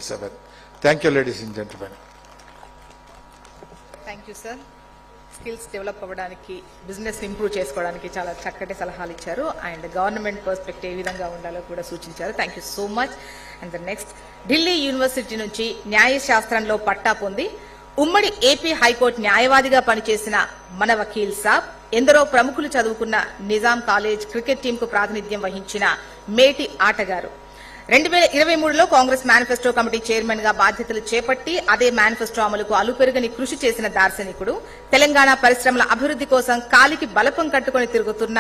7. Thank you, ladies and gentlemen. Thank you, sir. Skills develop అవ్వడానికి business improve చేసుకోవడానికి చాలా చక్కటి సలహాలు ఇచ్చారు అండ్ గవర్నమెంట్ పర్స్పెక్టివ్ ఏ విధంగా ఉండాలో కూడా సూచించారు. Thank you so much. And the next, Delhi university నుంచి న్యాయశాస్త్రంలో పట్టా పొంది ఉమ్మడి ఏపీ హైకోర్టు న్యాయవాదిగా పనిచేసిన మన వకీల్ సాబ్, ఎందరో ప్రముఖులు చదువుకున్న నిజాం కాలేజ్ క్రికెట్ టీంకు ప్రాతినిధ్యం వహించిన మేటి ఆటగారు. 2023లో కాంగ్రెస్ మేనిఫెస్టో కమిటీ చైర్మన్ గా బాధ్యతలు చేపట్టి అదే మేనిఫెస్టో అమలుకు అలుపెరుగని కృషి చేసిన దార్శనికుడు, తెలంగాణ పరిశ్రమల అభివృద్ధి కోసం కాలికి బలపం కట్టుకుని తిరుగుతున్న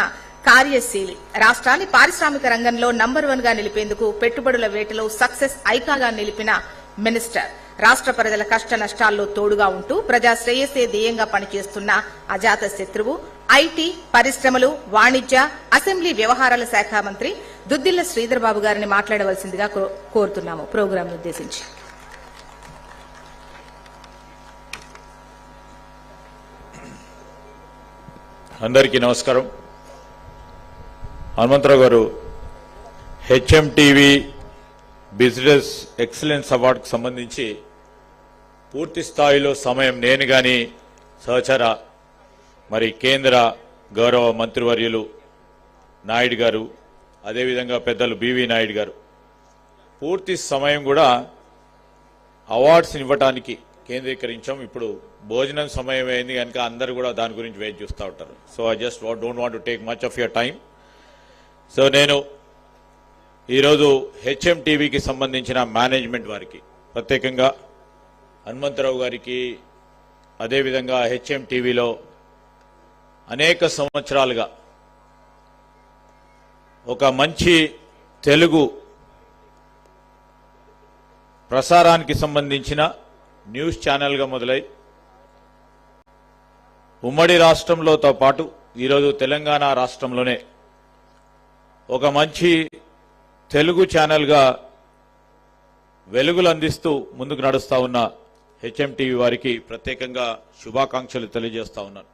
కార్యశీలి, రాష్ట్రాన్ని పారిశ్రామిక రంగంలో నంబర్ 1 గా నిలిపేందుకు పెట్టుబడుల వేటలో సక్సెస్ ఐకాగా నిలిపిన మినిస్టర్, రాష్ట్ర ప్రజల కష్ట నష్టాల్లో తోడుగా ఉంటూ ప్రజా శ్రేయస్సే ధ్యేయంగా పనిచేస్తున్న అజాత శత్రువు, ఐటీ, పరిశ్రమలు, వాణిజ్య, అసెంబ్లీ వ్యవహారాల శాఖ మంత్రి దుద్దిళ్ల శ్రీధర్ బాబు గారిని మాట్లాడవలసిందిగా కోరుతున్నాము ప్రోగ్రాం ఉద్దేశించి. అందరికీ నమస్కారం. హనుమంతరావు గారు హెచ్ఎంటీవీ బిజినెస్ ఎక్సలెన్స్ అవార్డుకు సంబంధించి పూర్తి స్థాయిలో సమయం నేను గాని సహచర మరి కేంద్ర గౌరవ మంత్రివర్యులు నాయుడు గారు, అదేవిధంగా పెద్దలు బివి నాయుడు గారు పూర్తి సమయం కూడా అవార్డ్స్ ఇవ్వడానికి కేంద్రీకరించాం. ఇప్పుడు భోజనం సమయం అయింది కనుక అందరూ కూడా దాని గురించి వెయిట్ చూస్తూ ఉంటారు. So I just don't want to take much of your time. So నేను ఈరోజు హెచ్ఎంటీవీకి సంబంధించిన మేనేజ్మెంట్ వారికి, ప్రత్యేకంగా హనుమంతరావు గారికి, అదేవిధంగా హెచ్ఎంటీవీలో అనేక సంవత్సరాలుగా ఒక మంచి తెలుగు ప్రసారానికి సంబంధించిన న్యూస్ ఛానల్గా మొదలై ఉమ్మడి రాష్ట్రంలోతో పాటు ఈరోజు తెలంగాణ రాష్ట్రంలోనే ఒక మంచి తెలుగు ఛానల్గా వెలుగులు అందిస్తూ ముందుకు నడుస్తా ఉన్న హెచ్ఎంటీవీ వారికి ప్రత్యేకంగా శుభాకాంక్షలు తెలియజేస్తా ఉన్నాను.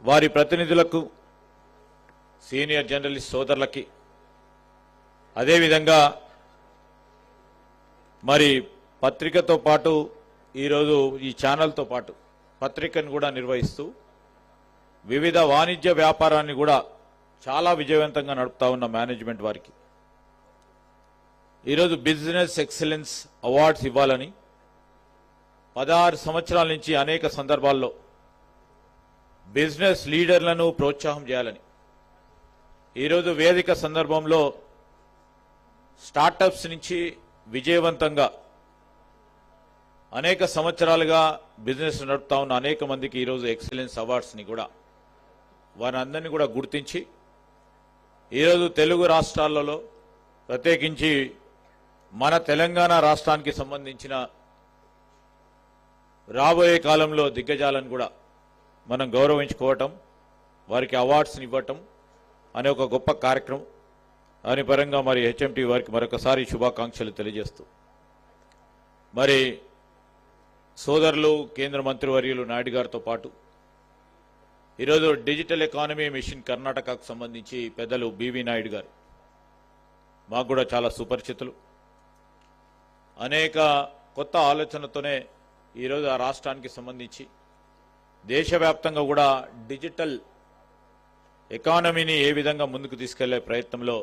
వారి ప్రతినిధులకు, సీనియర్ జర్నలిస్ట్ సోదరులకి, అదేవిధంగా మరి పత్రికతో పాటు ఈరోజు ఈ ఛానల్తో పాటు పత్రికను కూడా నిర్వహిస్తూ వివిధ వాణిజ్య వ్యాపారాన్ని కూడా చాలా విజయవంతంగా నడుపుతా ఉన్న మేనేజ్మెంట్ వారికి ఈరోజు బిజినెస్ ఎక్సలెన్స్ అవార్డ్స్ ఇవ్వాలని 16 సంవత్సరాల నుంచి అనేక సందర్భాల్లో బిజినెస్ లీడర్లను ప్రోత్సాహం చేయాలని ఈరోజు వేదిక సందర్భంలో స్టార్టప్స్ నుంచి విజయవంతంగా అనేక సంవత్సరాలుగా బిజినెస్ నడుపుతా ఉన్న అనేక మందికి ఈరోజు ఎక్సలెన్స్ అవార్డ్స్ని కూడా వారందరినీ కూడా గుర్తించి ఈరోజు తెలుగు రాష్ట్రాలలో ప్రత్యేకించి మన తెలంగాణ రాష్ట్రానికి సంబంధించిన రాబోయే కాలంలో దిగ్గజాలను కూడా మనం గౌరవించుకోవటం, వారికి అవార్డ్స్ని ఇవ్వటం అనే ఒక గొప్ప కార్యక్రమం. దాని పరంగా మరి హెచ్ఎంటీవీ వారికి మరొకసారి శుభాకాంక్షలు తెలియజేస్తూ, మరి సోదరులు కేంద్ర మంత్రివర్యులు నాయుడు గారితో పాటు ఈరోజు డిజిటల్ ఎకానమీ మిషన్ కర్ణాటకకు సంబంధించి పెద్దలు బివి నాయుడు గారు మాకు కూడా చాలా సుపరిచితులు. అనేక కొత్త ఆలోచనలతోనే ఈరోజు ఆ రాష్ట్రానికి సంబంధించి దేశవ్యాప్తంగా కూడా డిజిటల్ ఎకానమీని ఏ విధంగా ముందుకు తీసుకెళ్లే ప్రయత్నంలో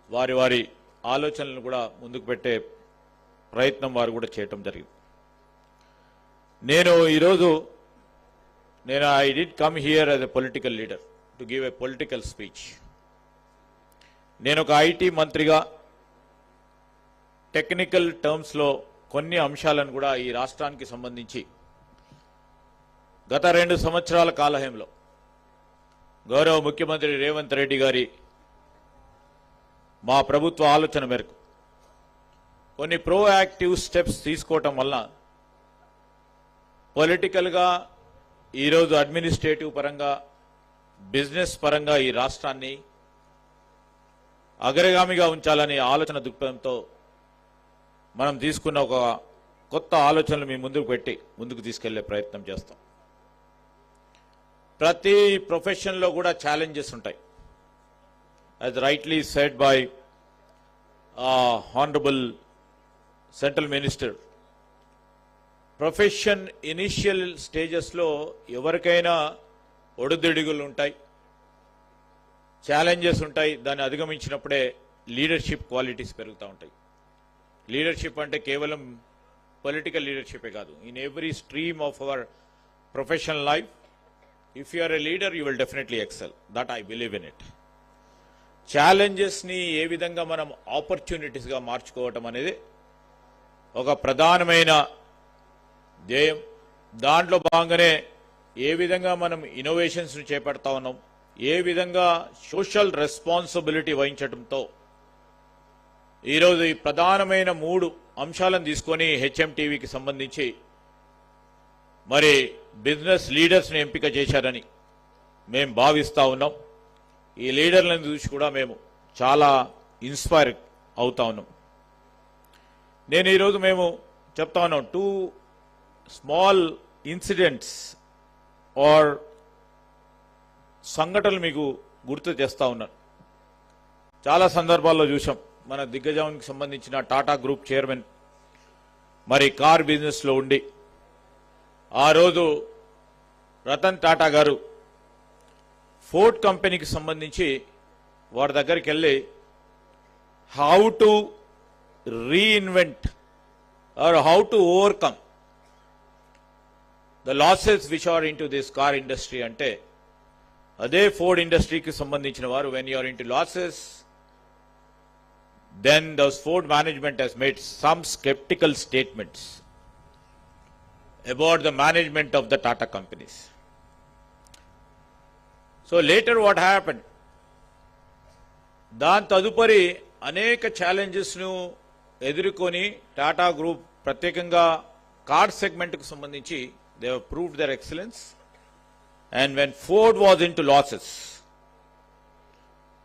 వారి వారి ఆలోచనలను కూడా ముందుకు పెట్టే ప్రయత్నం వారు కూడా చేయటం జరిగింది. I did come here as a political leader to give a political speech. నేను ఒక ఐటీ మంత్రిగా టెక్నికల్ టర్మ్స్లో కొన్ని అంశాలను కూడా ఈ రాష్ట్రానికి సంబంధించి గత 2 సంవత్సరాల కాలహంలో గౌరవ ముఖ్యమంత్రి రేవంత్ రెడ్డి గారి మా ప్రభుత్వ ఆలోచన మేరకు కొన్ని ప్రోయాక్టివ్ స్టెప్స్ తీసుకోవటం వల్ల పొలిటికల్గా ఈరోజు అడ్మినిస్ట్రేటివ్ పరంగా, బిజినెస్ పరంగా ఈ రాష్ట్రాన్ని అగ్రగామిగా ఉంచాలనే ఆలోచన దృక్పథంతో మనం తీసుకున్న ఒక కొత్త ఆలోచనలు మీ ముందుకు పెట్టి ముందుకు తీసుకెళ్లే ప్రయత్నం చేస్తాం. ప్రతి ప్రొఫెషన్లో కూడా ఛాలెంజెస్ ఉంటాయి. As rightly said by Honorable Central Minister, profession initial స్టేజెస్లో ఎవరికైనా ఒడిదుడుగులు ఉంటాయి, ఛాలెంజెస్ ఉంటాయి. దాన్ని అధిగమించినప్పుడే లీడర్షిప్ క్వాలిటీస్ పెరుగుతూ ఉంటాయి. లీడర్షిప్ అంటే కేవలం పొలిటికల్ లీడర్షిపే కాదు. In every stream of our professional life, if you are a leader you will definitely excel. That I believe in it. ఛాలెంజెస్ని ఏ విధంగా మనం ఆపర్చునిటీస్గా మార్చుకోవటం అనేది ఒక ప్రధానమైన ధ్యేయం. దాంట్లో భాగంగానే ఏ విధంగా మనం ఇన్నోవేషన్స్ని చేపడతా ఉన్నాం, ఏ విధంగా సోషల్ రెస్పాన్సిబిలిటీ వహించడంతో ఈరోజు ఈ ప్రధానమైన 3 అంశాలను తీసుకొని హెచ్ఎంటీవీకి సంబంధించి మరి బిజినెస్ లీడర్స్ని ఎంపిక చేశారని మేము భావిస్తూ ఉన్నాం. ఈ లీడర్లను చూసి కూడా మేము చాలా ఇన్స్పైర్ అవుతా ఉన్నాం. నేను ఈరోజు మేము చెప్తా ఉన్నాం 2 స్మాల్ ఇన్సిడెంట్స్ ఆర్ సంఘటనలు మీకు గుర్తు చేస్తా ఉన్నాను. చాలా సందర్భాల్లో చూసాం. మన దిగ్గజానికి సంబంధించిన టాటా గ్రూప్ చైర్మన్ మరి కార్ బిజినెస్లో ఉండి ఆ రోజు రతన్ టాటా గారు ఫోర్డ్ కంపెనీకి సంబంధించి వారి దగ్గరికి వెళ్ళి how to reinvent or how to overcome the losses which are into this car industry అంటే అదే ఫోర్డ్ ఇండస్ట్రీకి సంబంధించిన వారు when you are into losses then the Ford management has made some skeptical statements about the management of the Tata companies. So later what happened? దాని తదుపరి అనేక ఛాలెంజెస్ను ఎదుర్కొని Tata group ప్రత్యేకంగా కార్ సెగ్మెంట్కు సంబంధించి they have proved their excellence. And when Ford was into losses,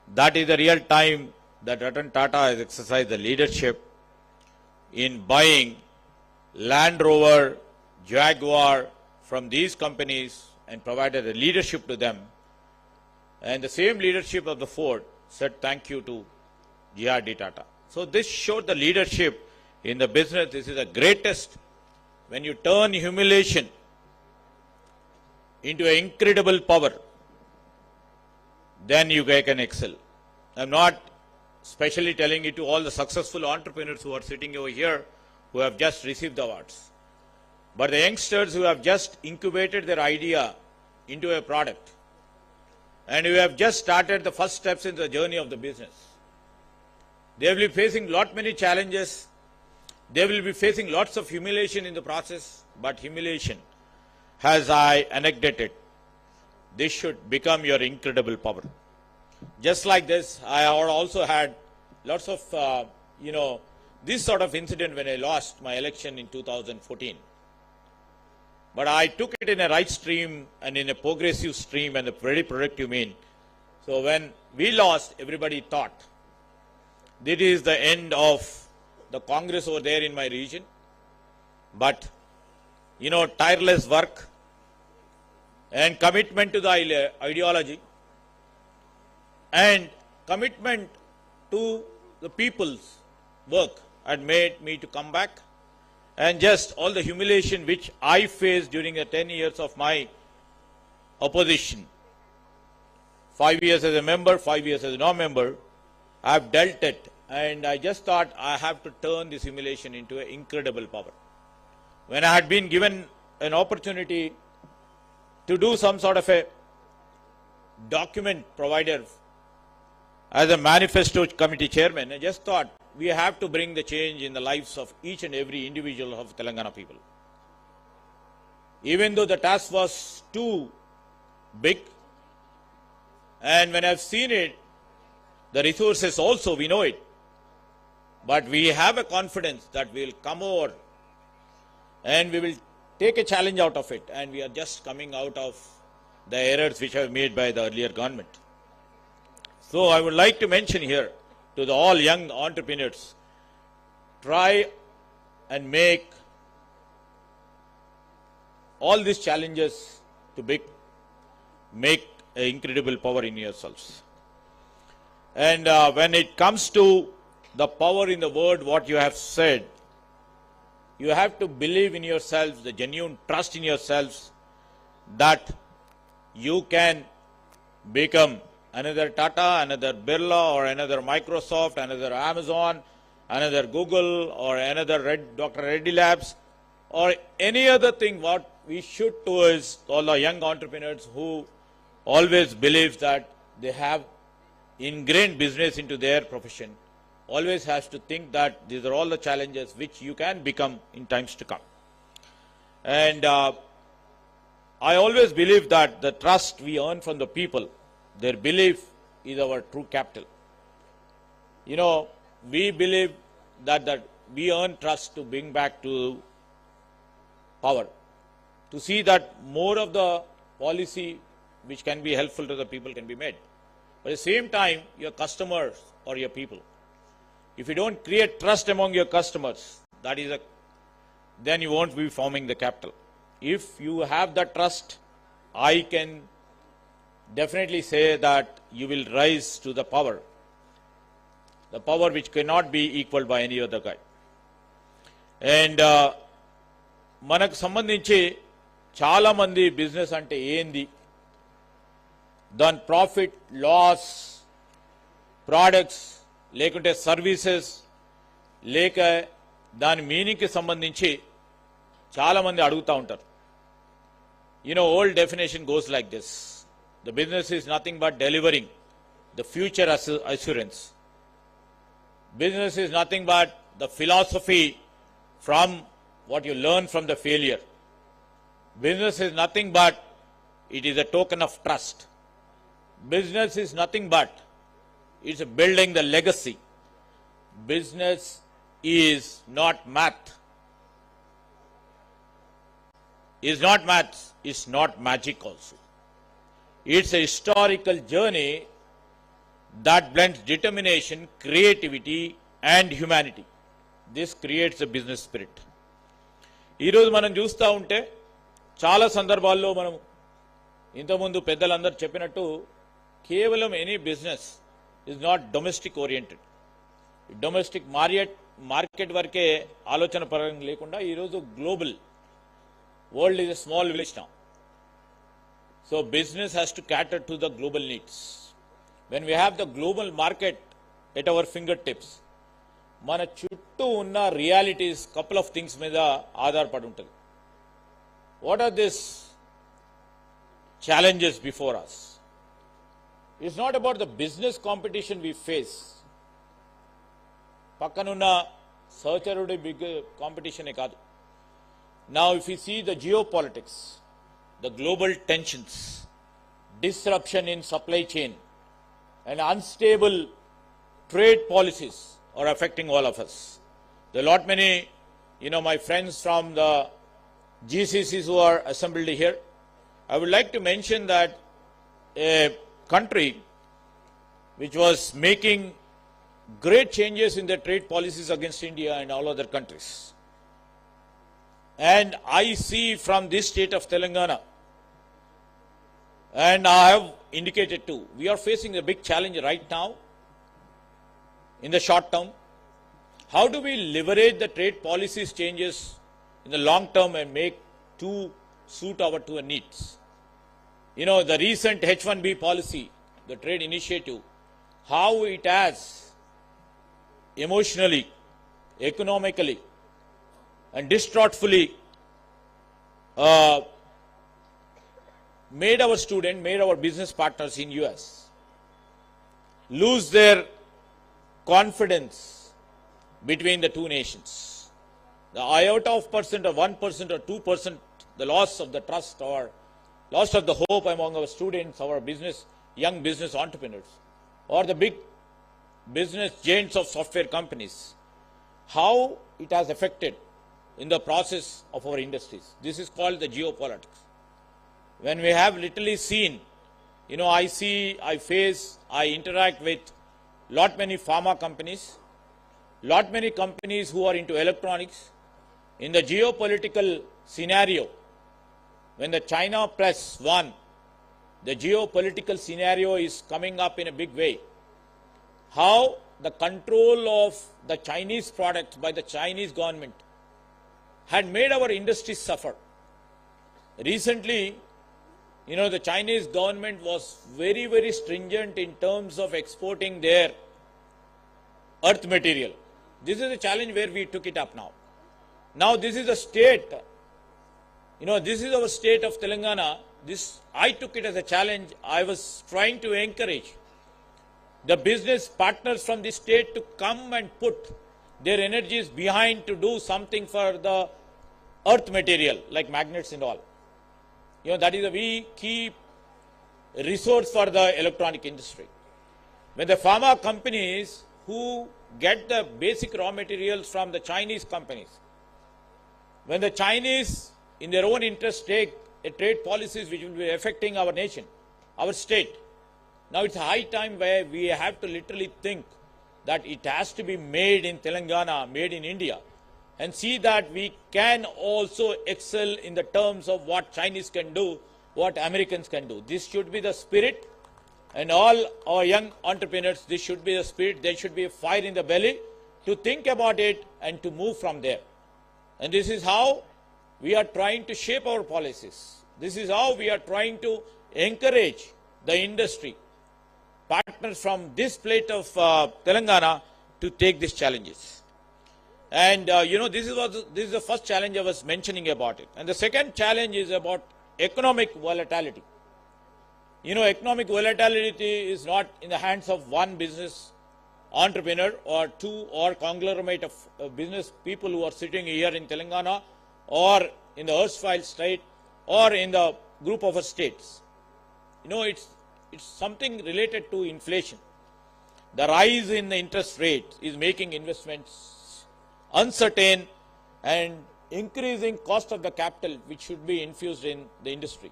that is the real time that Ratan Tata has exercised the leadership in buying Land Rover, Jaguar from these companies and provided a leadership to them. And the same leadership of the Ford said thank you to GRD Tata. So this showed the leadership in the business. This is the greatest. When you turn humiliation into an incredible power, then you can excel. I'm not especially telling it to all the successful entrepreneurs who are sitting over here who have just received the awards, but the youngsters who have just incubated their idea into a product and who have just started the first steps in the journey of the business. They will be facing many challenges. They will be facing lots of humiliation in the process, but humiliation, as I anecdoted, this should become your incredible power. Just like this, I also had lots of, this sort of incident when I lost my election in 2014. But I took it in a right stream and in a progressive stream and a very productive mean. So when we lost, everybody thought this is the end of the Congress over there in my region. But, tireless work and commitment to the ideology and commitment to the people's work had made me to come back. And just all the humiliation which I faced during the 10 years of my opposition, 5 years as a member, 5 years as a non-member, I have dealt it. And I just thought I have to turn this humiliation into an incredible power. When I had been given an opportunity to do some sort of a document provider as a manifesto committee chairman, I just thought we have to bring the change in the lives of each and every individual of Telangana people. Even though the task was too big, and when I've seen it, the resources also, we know it, but we have a confidence that we will come over and we will take a challenge out of it, and we are just coming out of the errors which were made by the earlier government. So I would like to mention here to the all young entrepreneurs, try and make all these challenges to make an incredible power in yourselves. And when it comes to the power in the word, what you have said. You have to believe in yourselves, the genuine trust in yourselves that you can become another Tata, another Birla, or another Microsoft, another Amazon, another Google, or another Dr. Reddy Labs, or any other thing. What we should do is all the young entrepreneurs who always believe that they have ingrained business into their profession, always has to think that these are all the challenges which you can become in times to come. And I always believe that the trust we earn from the people, their belief is our true capital. You know, we believe that we earn trust to bring back to power, to see that more of the policy which can be helpful to the people can be made. But at the same time, your customers or your people, if you don't create trust among your customers, then you won't be forming the capital. If you have that trust, I can definitely say that you will rise to the power which cannot be equaled by any other guy. And మనకు సంబంధించి చాలా మంది business అంటే ఏంది, దాని profit loss, products లేకుంటే services లేక దాని మీనింగ్కి సంబంధించి చాలా మంది అడుగుతూ ఉంటారు. Old definition goes like this: the business is nothing but delivering the future assurance. Business is nothing but the philosophy from what you learn from the failure. Business is nothing but it is a token of trust. Business is nothing but it's building the legacy. Business is not math. Is not math, it's not magic also. It's a historical journey that blends determination, creativity and humanity. This creates a business spirit. ఈరోజు మనం చూస్తూ ఉంటే చాలా సందర్భాల్లో మనం ఇంతకుముందు పెద్దలందరూ చెప్పినట్టు కేవలం any business is not domestic oriented. Domestic market వరకే ఆలోచన పరంగా లేకుండా ఈరోజు global world is a small village now. So business has to cater to the global needs. When we have the global market at our fingertips, మన చుట్టూ ఉన్న realities couple of things మీద ఆధారపడి ఉంటుంది. What are this challenges before us? It's not about the business competition we face. పక్కనున్న సహచరుడి big కాంపిటీషనే కాదు. Now if you see the geopolitics, the global tensions, disruption in supply chain and unstable trade policies are affecting all of us. There are a lot many, my friends from the GCCs who are assembled here. I would like to mention that a country which was making great changes in their trade policies against India and all other countries. And I see from this state of Telangana, and I have indicated too, we are facing a big challenge right now in the short term. How do we leverage the trade policies changes in the long term and make to suit our two needs? The recent H1B policy, the trade initiative, how it has emotionally, economically and distraughtfully made our business partners in US lose their confidence between the two nations. The iota of percent or 1% or 2%, the loss of the trust or loss of the hope among our students, our young business entrepreneurs, or the big business giants of software companies, how it has affected in the process of our industries. This is called the geopolitics. When we have literally seen, I interact with lot many pharma companies, lot many companies who are into electronics. In the geopolitical scenario, when the China plus one, the geopolitical scenario is coming up in a big way. How the control of the Chinese products by the Chinese government had made our industry suffer. Recently, the Chinese government was very, very stringent in terms of exporting their earth material. This is a challenge where we took it up now. Now this is a state, this is our state of Telangana. I took it as a challenge. I was trying to encourage the business partners from the state to come and put their energies behind to do something for the earth material like magnets and all. That is a very key resource for the electronic industry. When the pharma companies who get the basic raw materials from the Chinese companies, when the Chinese in their own interest take trade policies which will be affecting our nation, our state, now it's a high time where we have to literally think that it has to be made in Telangana, made in India, and see that we can also excel in the terms of what Chinese can do, what Americans can do. This should be the spirit, and all our young entrepreneurs, this should be the spirit. There should be a fire in the belly to think about it and to move from there. And this is how we are trying to shape our policies. This is how we are trying to encourage the industry, partners from this plate of Telangana to take these challenges. And this is the first challenge I was mentioning about it. And the second challenge is about economic volatility. Economic volatility is not in the hands of one business entrepreneur or two or conglomerate of business people who are sitting here in Telangana or in the erstwhile state or in the group of states. It's something related to inflation. The rise in the interest rate is making investments uncertain and increasing cost of the capital which should be infused in the industry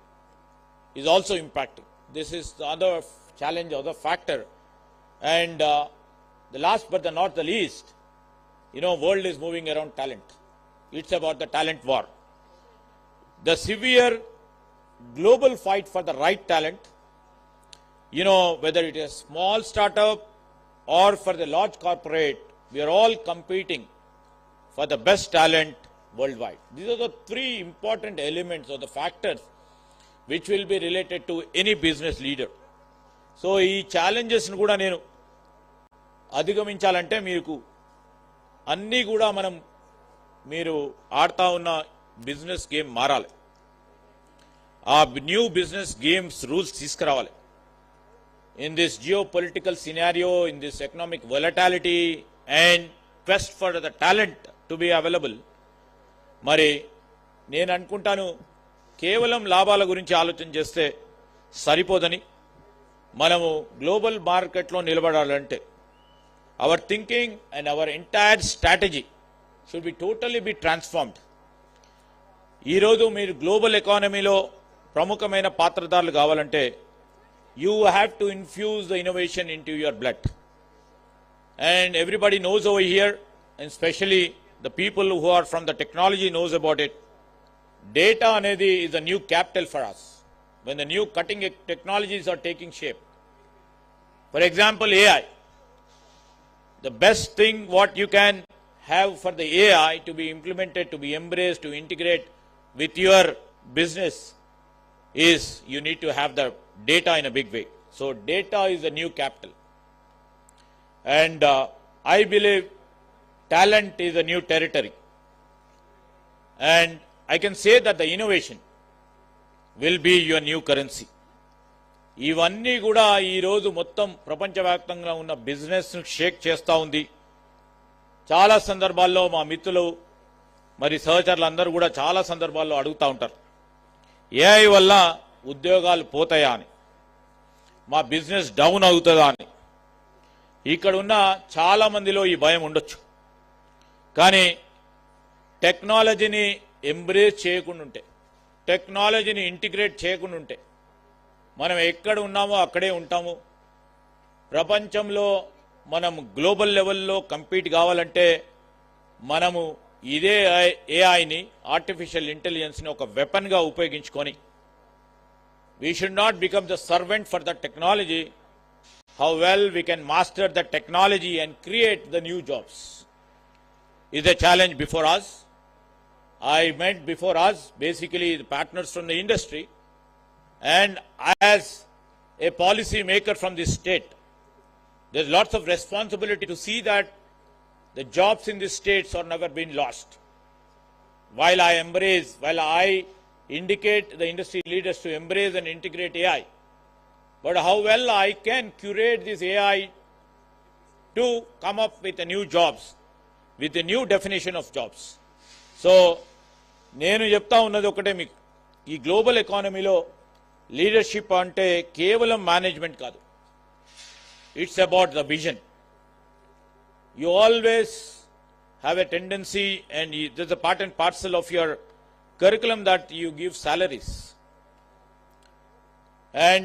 is also impacting. This is the other challenge, other factor. And the last but not the least, world is moving around talent. It's about the talent war. The severe global fight for the right talent, whether it is small startup or for the large corporate, we are all competing for the best talent worldwide. These are the three important elements or the factors which will be related to any business leader. So, ఈ challenges ను కూడా నేను అధిగమించాలంటే మీకు అన్నీ కూడా మీరు ఆడుతా ఉన్న బిజినెస్ గేమ్ మారాలి. ఆ న్యూ బిజినెస్ గేమ్స్ రూల్స్ తీసుకురావాలి. In this geopolitical scenario, in this economic volatility and quest for the talent to be available, మరి నేను అనుకుంటాను కేవలం లాభాల గురించి ఆలోచన చేస్తే సరిపోదని, మనము గ్లోబల్ మార్కెట్లో నిలబడాలంటే our thinking and our entire strategy should be totally be transformed. ఈరోజు మీరు గ్లోబల్ ఎకానమీలో ప్రముఖమైన పాత్రధారులు కావాలంటే you have to infuse the innovation into your blood. And everybody knows over here, and especially the people who are from the technology knows about it. Data anedi is a new capital for us. When the new cutting technologies are taking shape. For example, AI. The best thing what you can have for the AI to be implemented, to be embraced, to integrate with your business is you need to have the data in a big way. So data is the new capital. And I believe talent is a new territory. And I can say that the innovation will be your new currency. ఇవన్నీ కూడా ఈరోజు మొత్తం ప్రపంచవ్యాప్తంగా ఉన్న బిజినెస్ను షేక్ చేస్తూ ఉంది. చాలా సందర్భాల్లో మా మిత్రులు మరి సహచరులందరూ కూడా చాలా సందర్భాల్లో అడుగుతూ ఉంటారు, ఏఐ వల్ల ఉద్యోగాలు పోతాయా అని, మా బిజినెస్ డౌన్ అవుతుందా అని. ఇక్కడ ఉన్న చాలా మందిలో ఈ భయం ఉండొచ్చు. కానీ టెక్నాలజీని ఎంబ్రేస్ చేయకుండా ఉంటే, టెక్నాలజీని ఇంటిగ్రేట్ చేయకుండా ఉంటే మనం ఎక్కడ ఉన్నామో అక్కడే ఉంటాము. ప్రపంచంలో మనం గ్లోబల్ లెవెల్లో కంపీట్ కావాలంటే మనము ఇదే ఏఐని, ఆర్టిఫిషియల్ ఇంటెలిజెన్స్ని ఒక వెపన్గా ఉపయోగించుకొని, we should not become the servant for the technology, how well we can master the technology and create the new jobs is a challenge before us. I meant before us, basically the partners from the industry, and as a policy maker from this state, there's lots of responsibility to see that the jobs in these states are never been lost. While I indicate the industry leaders to embrace and integrate AI, but how well I can curate this AI to come up with a new jobs, with a new definition of jobs. So, నేను చెప్తా ఉన్నది ఒకటే మీకు, ఈ global ఎకానమీలో leadership అంటే కేవలం management కాదు. It's about the vision. You always have a tendency, and there's a part and parcel of your curriculum that you give salaries. And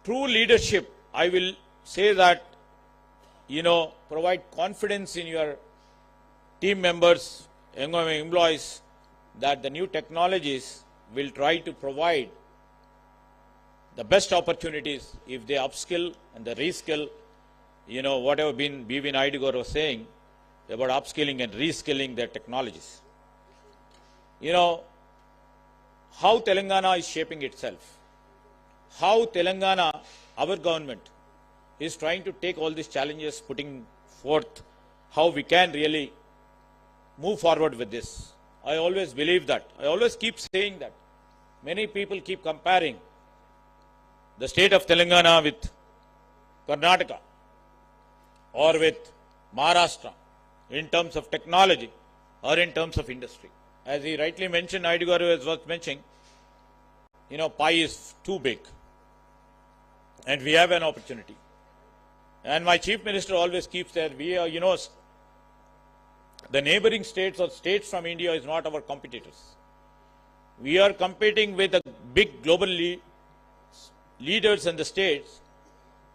true leadership, I will say that, provide confidence in your team members, young employees, that the new technologies will try to provide the best opportunities if they upskill and they reskill. Whatever B.V. Naidu was saying about upskilling and reskilling their technologies. How Telangana is shaping itself. How Telangana, our government, is trying to take all these challenges, putting forth how we can really move forward with this. I always believe that. I always keep saying that. Many people keep comparing the state of Telangana with Karnataka or with Maharashtra in terms of technology or in terms of industry. As he rightly mentioned, Naidu Garu was worth mentioning, pie is too big and we have an opportunity. And my chief minister always keeps that we are, the neighboring states or states from India is not our competitors. We are competing with the big global leaders in the states,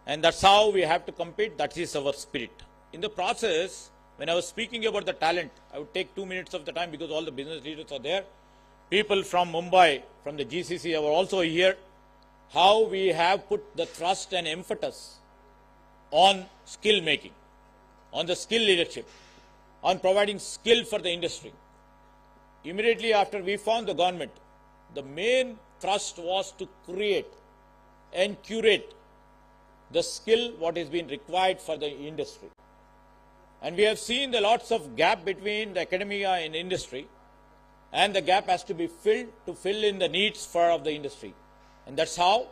and that's how we have to compete. That is our spirit. In the process, when I was speaking about the talent, I would take 2 minutes of the time because all the business leaders are there. People from Mumbai, from the GCC are also here. How we have put the thrust and emphasis on skill making, on the skill leadership, on providing skill for the industry. Immediately after we formed the government, the main thrust was to create and curate the skill what is being required for the industry. And we have seen the lots of gap between the academia and industry, and the gap has to be filled to fill in the needs of the industry. And that's how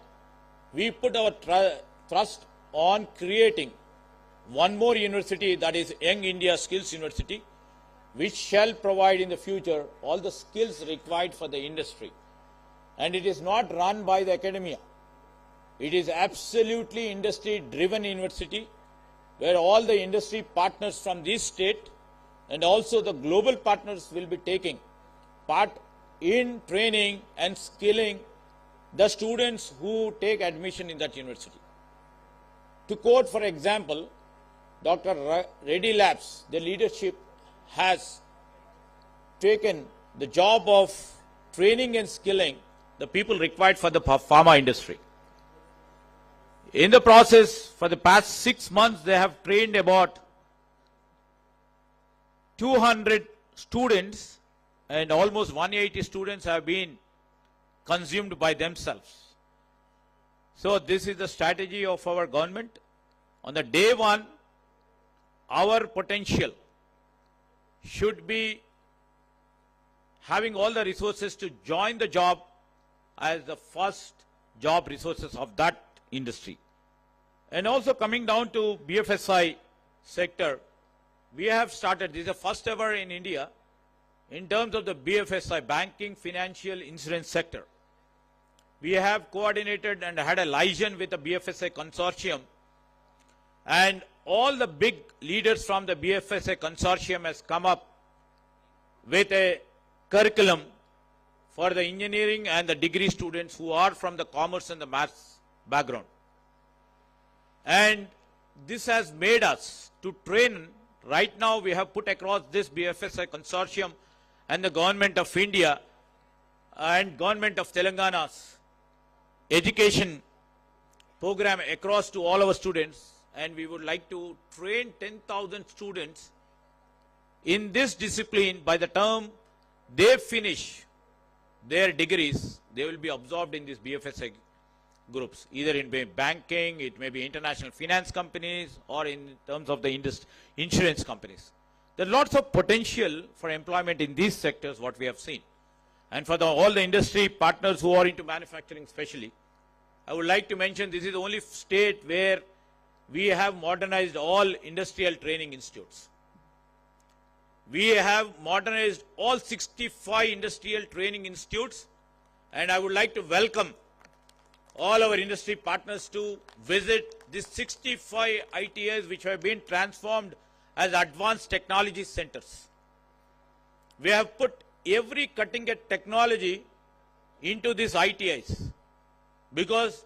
we put our thrust on creating one more university, that is Young India Skills University, which shall provide in the future all the skills required for the industry. And it is not run by the academia. It is absolutely industry-driven university, where all the industry partners from this state and also the global partners will be taking part in training and skilling the students who take admission in that university. To quote, for example, Dr. Reddy Labs, the leadership has taken the job of training and skilling the people required for the pharma industry. In the process, for the past 6 months, they have trained about 200 students, and almost 180 students have been consumed by themselves. So this is the strategy of our government. On the day one, our potential should be having all the resources to join the job as the first job resources of that industry. And also coming down to BFSI sector, we have started, this is the first ever in India, in terms of the BFSI, banking, financial, insurance sector. We have coordinated and had a liaison with the BFSI consortium, and all the big leaders from the BFSI consortium has come up with a curriculum for the engineering and the degree students who are from the commerce and the maths background. And this has made us to train. Right now we have put across this BFSI consortium and the government of India and government of Telangana's education program across to all our students, and we would like to train 10,000 students in this discipline. By the time they finish their degrees, they will be absorbed in these BFSI groups, either in banking, it may be international finance companies, or in terms of the insurance companies. There are lots of potential for employment in these sectors, what we have seen. And for all the industry partners who are into manufacturing especially, I would like to mention this is the only state where we have modernized all industrial training institutes. We have modernized all 65 industrial training institutes, and I would like to welcome all our industry partners to visit these 65 ITIs which have been transformed as advanced technology centers. We have put every cutting-edge technology into these ITIs because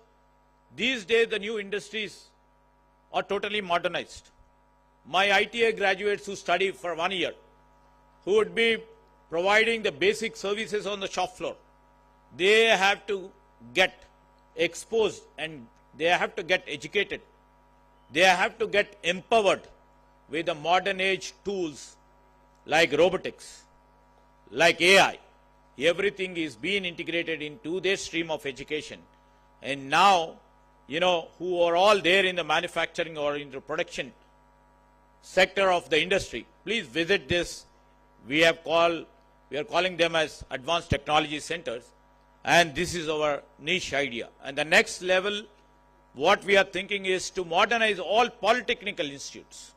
these days the new industries are totally modernized. My ITI graduates who study for 1 year, who would be providing the basic services on the shop floor, they have to get exposed and they have to get educated. They have to get empowered with the modern age tools like robotics, like AI. Everything is being integrated into their stream of education. And now, who are all there in the manufacturing or in the production sector of the industry, please visit this. We are calling them as advanced technology centers, and this is our niche idea. And the next level, what we are thinking is to modernize all polytechnical institutes.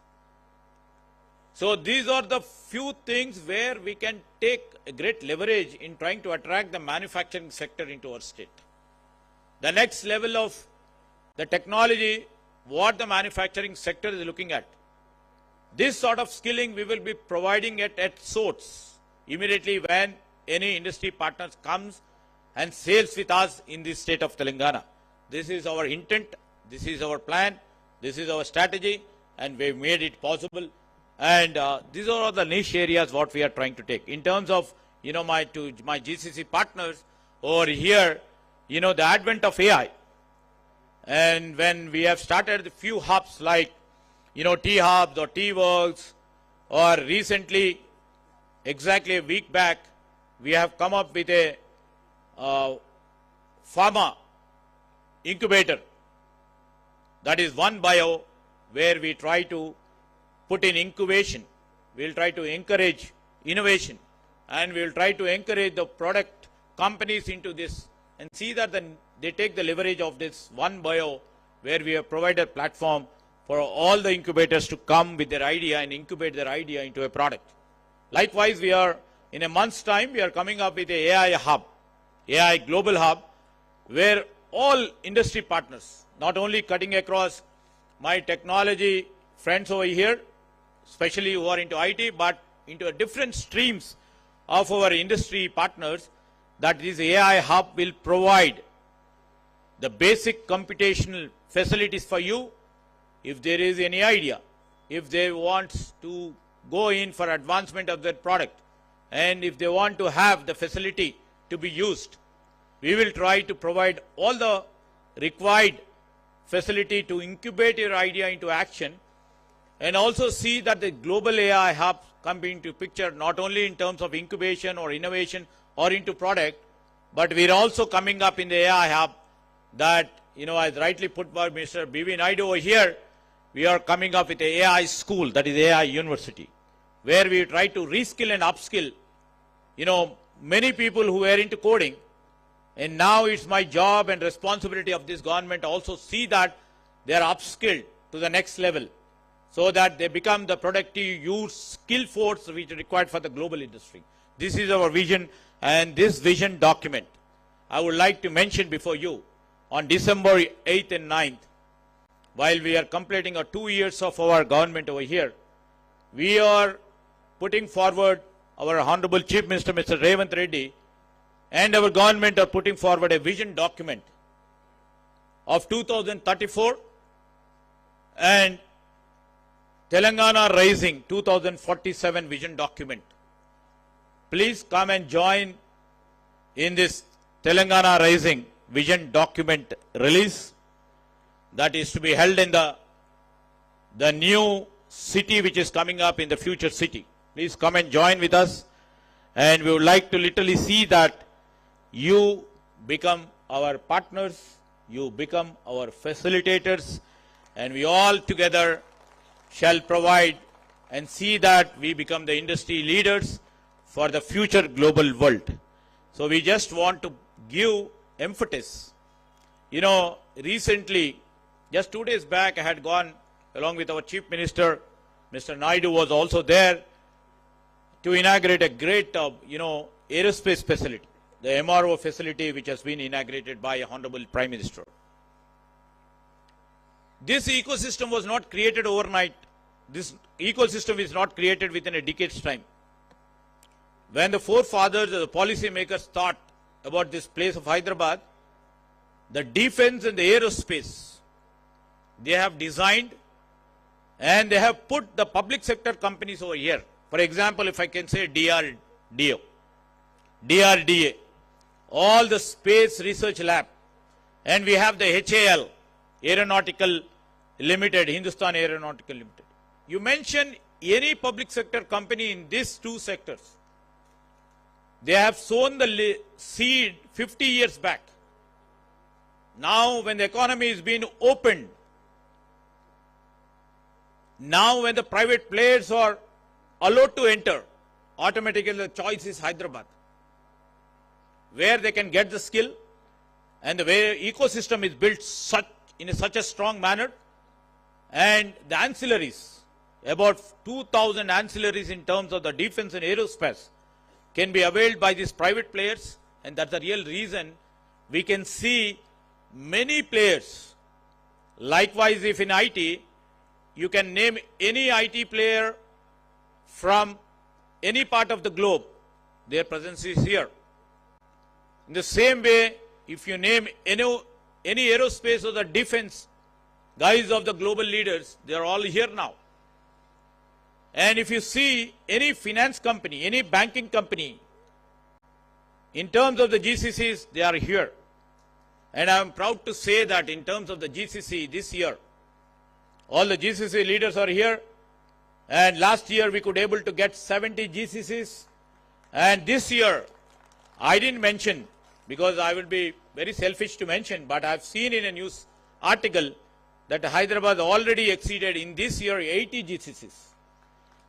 So these are the few things where we can take a great leverage in trying to attract the manufacturing sector into our state. The next level of the technology, what the manufacturing sector is looking at, this sort of skilling we will be providing it at source immediately when any industry partners comes and sales with us in the state of Telangana. This is our intent, this is our plan, this is our strategy, and we've made it possible. And these are all the niche areas what we are trying to take. In terms of, my GCC partners over here, the advent of AI. And when we have started a few hubs like, T-Hubs or T-Works, or recently, exactly a week back, we have come up with a pharma incubator. That is One Bio, where we try to put in incubation. We'll try to encourage innovation, and we'll try to encourage the product companies into this and see that they take the leverage of this One Bio, where we have provided a platform for all the incubators to come with their idea and incubate their idea into a product. Likewise, we are, in a month's time, we are coming up with a AI hub, AI Global Hub, where all industry partners, not only cutting across my technology friends over here, especially who are into IT, but into different streams of our industry partners, that this AI hub will provide the basic computational facilities for you. If there is any idea, if they want to go in for advancement of their product, and if they want to have the facility to be used, we will try to provide all the required facility to incubate your idea into action, and also see that the global AI hub come into picture, not only in terms of incubation or innovation or into product, but we're also coming up in the AI hub that, as rightly put by Mr. B.V. Naidu over here, we are coming up with the AI school, that is AI university, where we try to reskill and upskill, many people who were into coding. And now it's my job and responsibility of this government to also see that they are upskilled to the next level, so that they become the productive youth skill force which is required for the global industry. This is our vision, and this vision document, I would like to mention before you, on December 8th and 9th, while we are completing our 2 years of our government over here, we are putting forward our Honorable Chief Minister, Mr. Revanth Reddy, and our government are putting forward a vision document of 2034 and Telangana Rising 2047 vision document. Please come and join in this Telangana Rising vision document release. that is to be held in the new city which is coming up in the future city. Please come and join with us, and we would like to literally see that you become our partners, you become our facilitators, and we all together shall provide and see that we become the industry leaders for the future global world. So we just want to give emphasis. You know, recently, just 2 days back, I had gone along with our Chief Minister, Mr. Naidu was also there to inaugurate a great, aerospace facility, the MRO facility which has been inaugurated by Honorable Prime Minister. This ecosystem was not created overnight. This ecosystem is not created within a decade's time. When the forefathers or the policy makers thought about this place of Hyderabad, the defense and the aerospace, they have designed and they have put the public sector companies over here. For example, if I can say DRDA, all the space research lab, and we have the HAL, Aeronautical Limited, Hindustan Aeronautical Limited. You mention any public sector company in these two sectors, they have sown the seed 50 years back. Now when the economy is being opened, now when the private players are allowed to enter, automatically the choice is Hyderabad, where they can get the skill and the way ecosystem is built in such a strong manner, and the ancillaries, about 2,000 ancillaries in terms of the defense and aerospace can be availed by these private players, and that's the real reason we can see many players. Likewise, if in IT, you can name any IT player from any part of the globe, their presence is here. In the same way, if you name any aerospace or the defense guys of the global leaders, they are all here now. And if you see any finance company, any banking company, in terms of the GCCs, they are here. And I am proud to say that in terms of the GCC this year, all the GCC leaders are here. And last year we could able to get 70 GCCs. And this year, I didn't mention, because I will be very selfish to mention, but I've seen in a news article that Hyderabad already exceeded in this year 80 GCCs.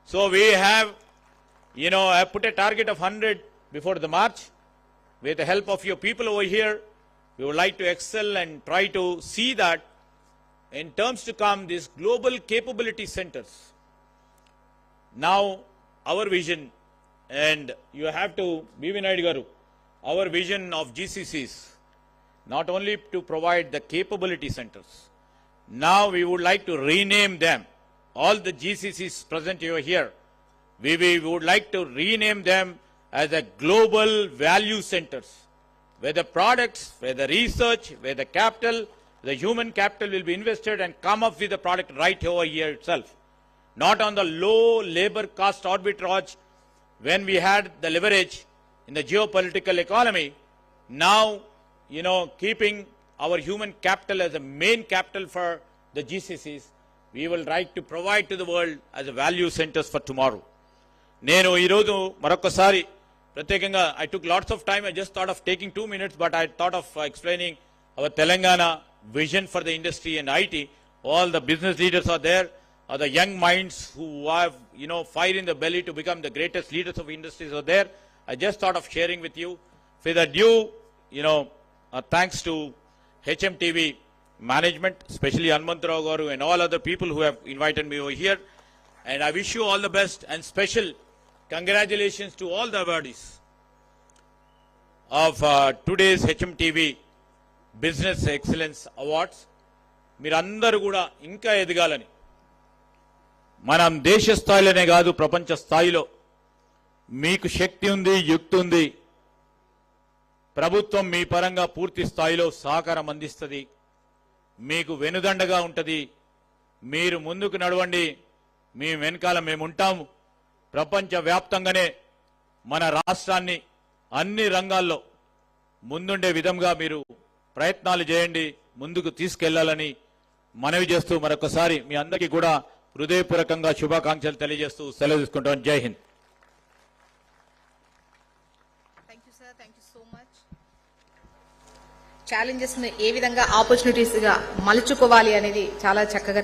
So we have, I put a target of 100 before the March. With the help of your people over here, we would like to excel and try to see that in terms to come, these global capability centers. Now, our vision, and you have to, B.V. Naidu garu, our vision of GCCs, not only to provide the capability centers, now we would like to rename them. All the GCCs present over here, we would like to rename them as a global value centers, where the products, where the research, where the capital, the human capital will be invested and come up with the product right over here itself. Not on the low labor cost arbitrage when we had the leverage in the geopolitical economy. Now, keeping our human capital as a main capital for the GCCs, we will try to provide to the world as a value centers for tomorrow. Nenu irodu marokkasari pratyekanga, I took lots of time. I just thought of taking 2 minutes, but I thought of explaining our Telangana vision for the industry and IT. All the business leaders are there, are the young minds who have, fire in the belly to become the greatest leaders of industries are there. I just thought of sharing with you. For the due, thanks to HMTV management, especially Anmantrao Garu and all other people who have invited me over here. And I wish you all the best, and special congratulations to all the awardees of today's HMTV Business Excellence Awards. Mirandaru kuda inka edigalani. మనం దేశ స్థాయిలోనే కాదు, ప్రపంచ స్థాయిలో మీకు శక్తి ఉంది, యుక్తి ఉంది. ప్రభుత్వం మీ పరంగా పూర్తి స్థాయిలో సహకారం అందిస్తుంది, మీకు వెనుదండగా ఉంటుంది. మీరు ముందుకు నడవండి, మీ వెనకాల మేము ఉంటాము. ప్రపంచ వ్యాప్తంగానే మన రాష్ట్రాన్ని అన్ని రంగాల్లో ముందుండే విధంగా మీరు ప్రయత్నాలు చేయండి, ముందుకు తీసుకెళ్లాలని మనవి చేస్తూ మరొకసారి మీ అందరికీ కూడా హృదయపూర్వకంగా శుభాకాంక్షలు తెలియజేస్తూ సెలవు తీసుకుంటాం. జై Hind. Thank you sir, thank you so much. Challenges ని ఏ విధంగా ఆపర్చునిటీస్ గా మలుచుకోవాలి అనేది చాలా చక్కగా